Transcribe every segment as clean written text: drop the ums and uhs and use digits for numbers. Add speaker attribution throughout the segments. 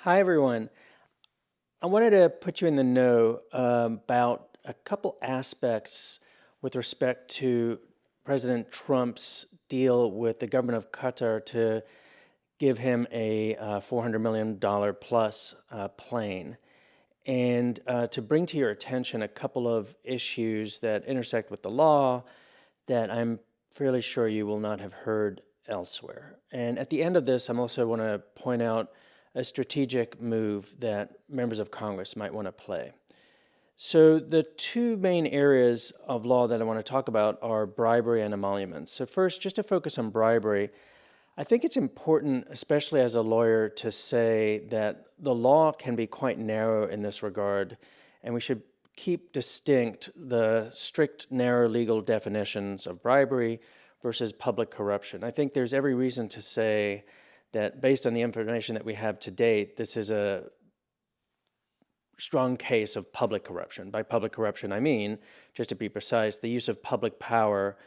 Speaker 1: Hi, everyone. I wanted to put you in the know about a couple aspects with respect to President Trump's deal with the government of Qatar to give him a $400 million plus plane. And to bring to your attention a couple of issues that intersect with the law that I'm fairly sure you will not have heard elsewhere. And at the end of this, I'm also want to point out a strategic move that members of Congress might want to play. So the two main areas of law that I want to talk about are bribery and emoluments. So first, just to focus on bribery, I think it's important, especially as a lawyer, to say that the law can be quite narrow in this regard, and we should keep distinct the strict, narrow legal definitions of bribery versus public corruption. I think there's every reason to say that based on the information that we have to date, this is a strong case of public corruption. By public corruption, I mean, just to be precise, the use of public power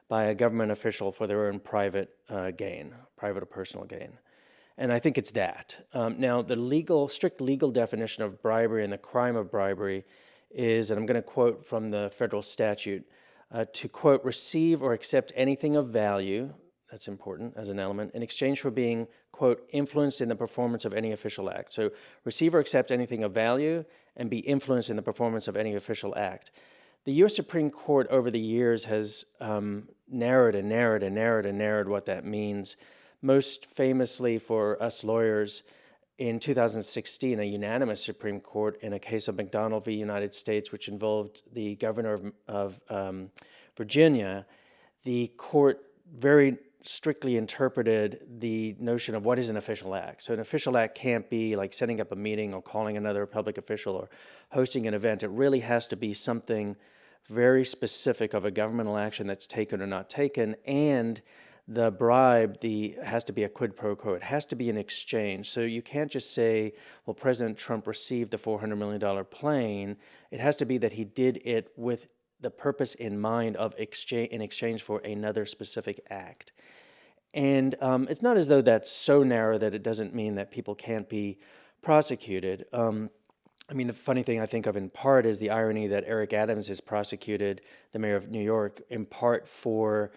Speaker 1: by a government official for their own private gain, private or personal gain. And I think it's that. Now, the strict legal definition of bribery and the crime of bribery is, and I'm going to quote from the federal statute, to, quote, receive or accept anything of value, that's important as an element, in exchange for being, quote, influenced in the performance of any official act. So receive or accept anything of value and be influenced in the performance of any official act. The U.S. Supreme Court over the years has narrowed what that means. Most famously for us lawyers, in 2016, a unanimous Supreme Court in a case of McDonnell v. United States, which involved the governor of Virginia, the court very strictly interpreted the notion of what is an official act. So an official act can't be like setting up a meeting or calling another public official or hosting an event. It really has to be something very specific of a governmental action that's taken or not taken, and the bribe has to be a quid pro quo. It has to be an exchange. So you can't just say, well, President Trump received the $400 million plane. It has to be that he did it with the purpose in mind of in exchange for another specific act. And it's not as though that's so narrow that it doesn't mean that people can't be prosecuted. I mean, the funny thing I think of in part is the irony that Eric Adams has prosecuted the mayor of New York in part for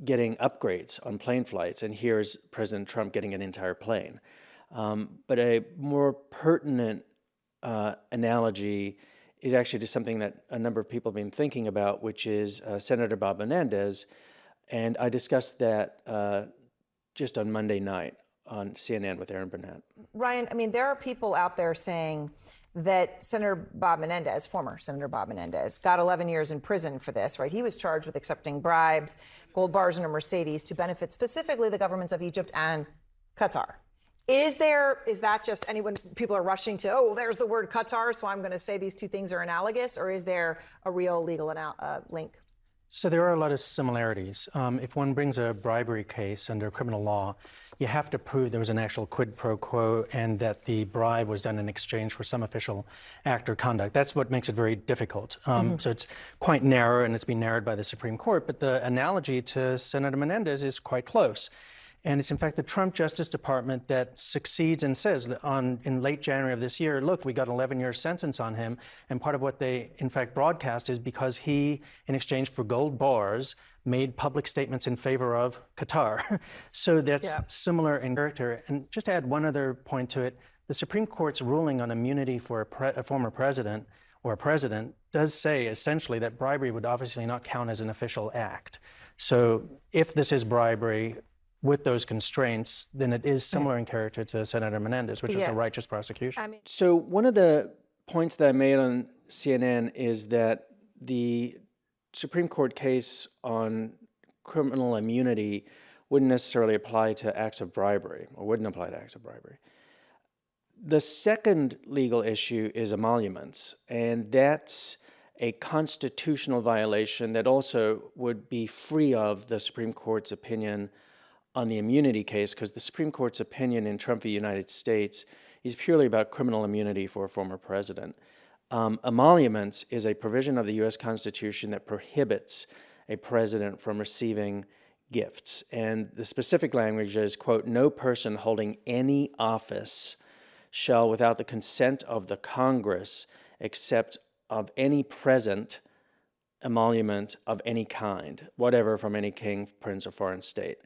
Speaker 1: getting upgrades on plane flights, and here's President Trump getting an entire plane. But a more pertinent analogy is actually to something that a number of people have been thinking about, which is Senator Bob Menendez, and I discussed that just on Monday night on CNN with Erin Burnett.
Speaker 2: Ryan, I mean, there are people out there saying that Senator Bob Menendez, former Senator Bob Menendez, got 11 years in prison for this, right? He was charged with accepting bribes, gold bars, and a Mercedes to benefit specifically the governments of Egypt and Qatar. Is that just people are rushing to, oh, there's the word Qatar, so I'm going to say these two things are analogous, or is there a real legal link?
Speaker 3: So there are a lot of similarities. If one brings a bribery case under criminal law, you have to prove there was an actual quid pro quo and that the bribe was done in exchange for some official act or conduct. That's what makes it very difficult. So it's quite narrow, and it's been narrowed by the Supreme Court. But the analogy to Senator Menendez is quite close. And it's, in fact, the Trump Justice Department that succeeds and says in late January of this year, look, we got an 11-year sentence on him. And part of what they, in fact, broadcast is because he, in exchange for gold bars, made public statements in favor of Qatar. So that's similar in character. And just to add one other point to it, the Supreme Court's ruling on immunity for a former president or a president does say essentially that bribery would obviously not count as an official act. So if this is bribery with those constraints, then it is similar in character to Senator Menendez, which is a righteous prosecution.
Speaker 1: So one of the points that I made on CNN is that the Supreme Court case on criminal immunity wouldn't necessarily apply to acts of bribery, or wouldn't apply to acts of bribery. The second legal issue is emoluments, and that's a constitutional violation that also would be free of the Supreme Court's opinion on the immunity case, because the Supreme Court's opinion in Trump v. United States is purely about criminal immunity for a former president. Emoluments is a provision of the U.S. Constitution that prohibits a president from receiving gifts. And the specific language is, quote, no person holding any office shall, without the consent of the Congress, accept of any present emolument of any kind, whatever, from any king, prince, or foreign state.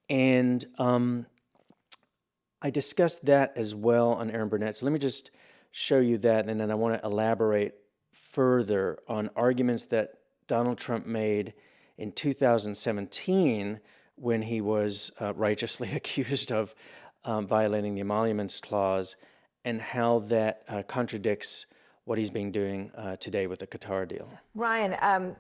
Speaker 1: And I discussed that as well on Erin Burnett. So let me just show you that, and then I want to elaborate further on arguments that Donald Trump made in 2017 when he was righteously accused of violating the Emoluments Clause, and how that contradicts what he's been doing today with the Qatar deal.
Speaker 2: Ryan,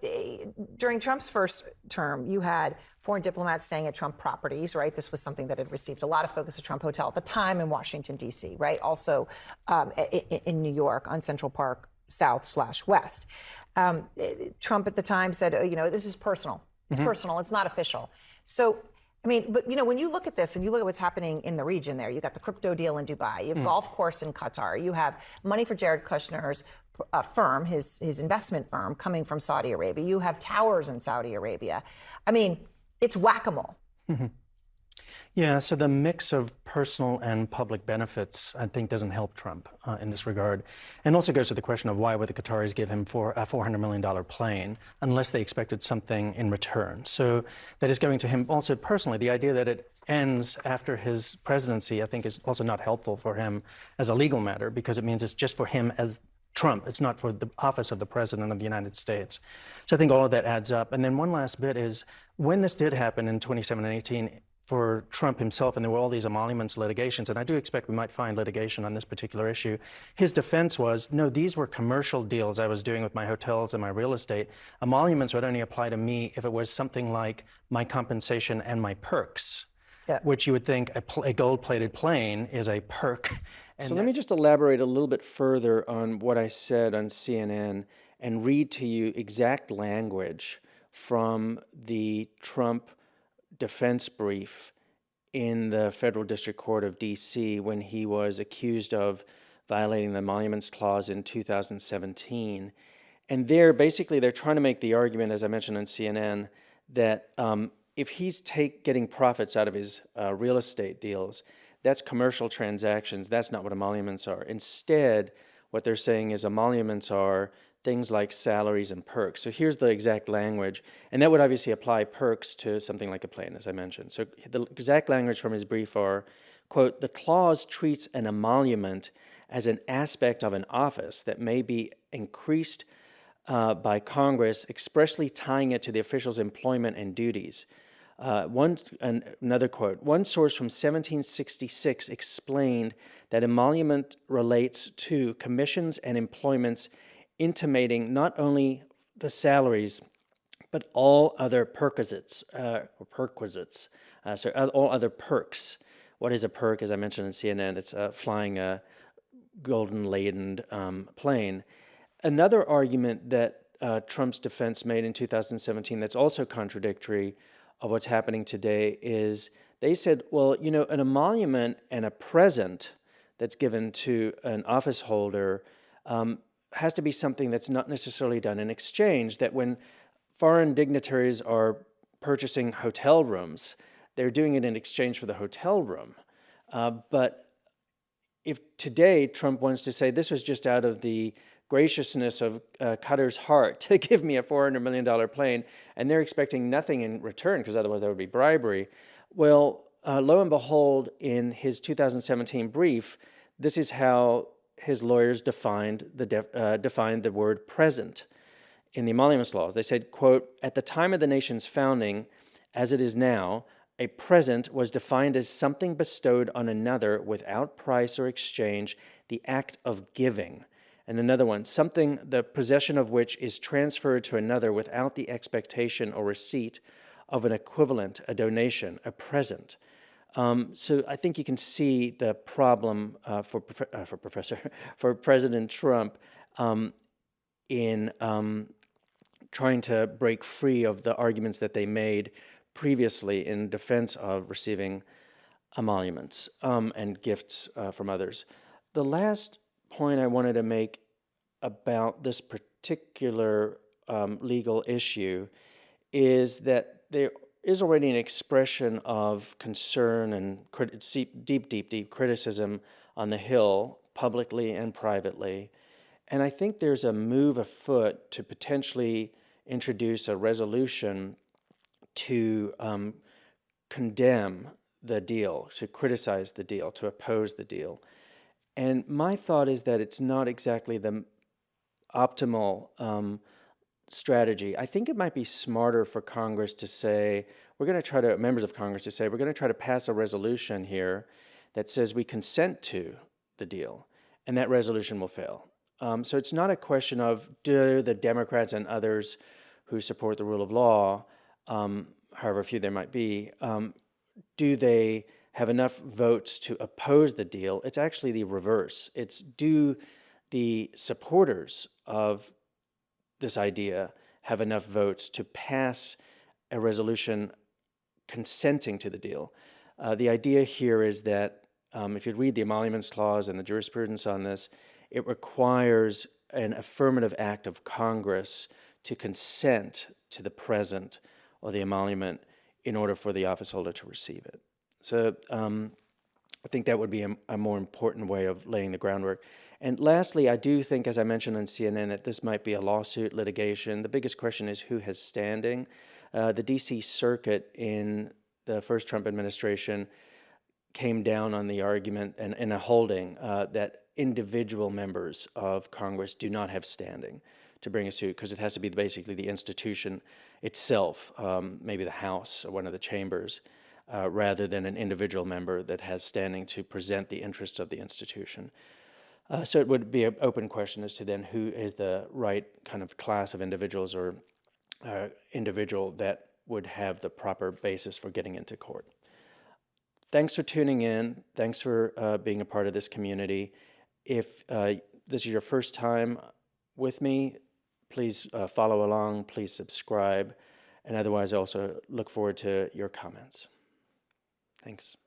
Speaker 2: during Trump's first term, you had foreign diplomats staying at Trump properties, right? This was something that had received a lot of focus at Trump Hotel at the time in Washington, D.C., right? Also in New York on Central Park South/West. Trump at the time said, this is personal. It's personal. It's not official. So, I mean, but, when you look at this and you look at what's happening in the region there, you got the crypto deal in Dubai, you have golf course in Qatar, you have money for Jared Kushner's firm, his investment firm, coming from Saudi Arabia. You have towers in Saudi Arabia. I mean, it's whack-a-mole.
Speaker 3: Yeah, so the mix of personal and public benefits, I think, doesn't help Trump in this regard. And also goes to the question of why would the Qataris give him a $400 million plane unless they expected something in return. So that is going to him also personally. The idea that it ends after his presidency, I think, is also not helpful for him as a legal matter, because it means it's just for him as Trump. It's not for the office of the President of the United States. So I think all of that adds up. And then one last bit is, when this did happen in 2017 and 2018, for Trump himself, and there were all these emoluments litigations, and I do expect we might find litigation on this particular issue. His defense was, no, these were commercial deals I was doing with my hotels and my real estate. Emoluments would only apply to me if it was something like my compensation and my perks, which you would think a gold-plated plane is a perk. And
Speaker 1: so let me just elaborate a little bit further on what I said on CNN and read to you exact language from the Trump defense brief in the Federal District Court of D.C. when he was accused of violating the Emoluments Clause in 2017. And there, basically, they're trying to make the argument, as I mentioned on CNN, that if he's getting profits out of his real estate deals, that's commercial transactions. That's not what emoluments are. Instead, what they're saying is emoluments are things like salaries and perks. So here's the exact language, and that would obviously apply perks to something like a plane, as I mentioned. So the exact language from his brief are, quote, "The clause treats an emolument as an aspect of an office that may be increased by Congress, expressly tying it to the official's employment and duties." Another quote, "One source from 1766 explained that emolument relates to commissions and employments intimating not only the salaries, but all other perquisites, all other perks." What is a perk? As I mentioned in CNN, it's flying a golden-laden plane. Another argument that Trump's defense made in 2017 that's also contradictory of what's happening today is they said, well, an emolument and a present that's given to an office holder has to be something that's not necessarily done in exchange, that when foreign dignitaries are purchasing hotel rooms, they're doing it in exchange for the hotel room. But if today Trump wants to say this was just out of the graciousness of Qatar's heart to give me a $400 million plane, and they're expecting nothing in return, because otherwise that would be bribery, well, lo and behold, in his 2017 brief, this is how his lawyers defined the word present in the Emoluments Laws. They said, quote, "At the time of the nation's founding, as it is now, a present was defined as something bestowed on another without price or exchange, the act of giving." And another one, "something the possession of which is transferred to another without the expectation or receipt of an equivalent, a donation, a present." So I think you can see the problem for President Trump in trying to break free of the arguments that they made previously in defense of receiving emoluments and gifts from others. The last point I wanted to make about this particular legal issue is that there is already an expression of concern and deep criticism on the Hill, publicly and privately. And I think there's a move afoot to potentially introduce a resolution to condemn the deal, to criticize the deal, to oppose the deal. And my thought is that it's not exactly the optimal strategy. I think it might be smarter for Congress to say, members of Congress to say, we're going to try to pass a resolution here that says we consent to the deal, and that resolution will fail. So it's not a question of do the Democrats and others who support the rule of law, however few there might be, do they have enough votes to oppose the deal? It's actually the reverse. It's do the supporters of this idea have enough votes to pass a resolution consenting to the deal? The idea here is that if you read the Emoluments Clause and the jurisprudence on this, it requires an affirmative act of Congress to consent to the present or the emolument in order for the officeholder to receive it. So I think that would be a more important way of laying the groundwork. And lastly, I do think, as I mentioned on CNN, that this might be a lawsuit litigation. The biggest question is who has standing. The D.C. Circuit in the first Trump administration came down on the argument and a holding that individual members of Congress do not have standing to bring a suit because it has to be basically the institution itself, maybe the House or one of the chambers, rather than an individual member that has standing to present the interests of the institution. So it would be an open question as to then who is the right kind of class of individuals or individual that would have the proper basis for getting into court. Thanks for tuning in. Thanks for being a part of this community. If this is your first time with me, please follow along, please subscribe, and otherwise I also look forward to your comments. Thanks.